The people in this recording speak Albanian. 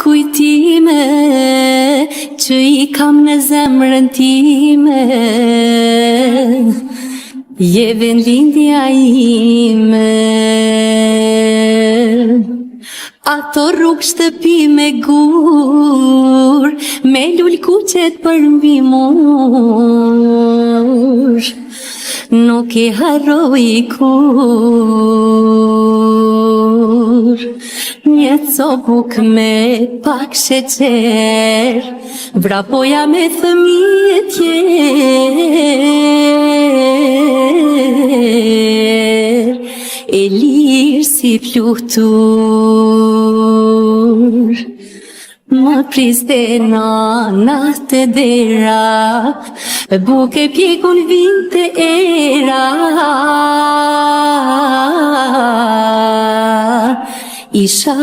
kujtime që i kam në zemrën time. Je vendindja ime. Ato rrugë shtëpi me gur, me lull kuqet për mbi mur, nuk i harroj kur. Një copuk me pak sheqer, vrapoja me fëmijë tjerë, e lirë si pluhtur. Më priste nana të dera, buke pjekun vinte era. Isha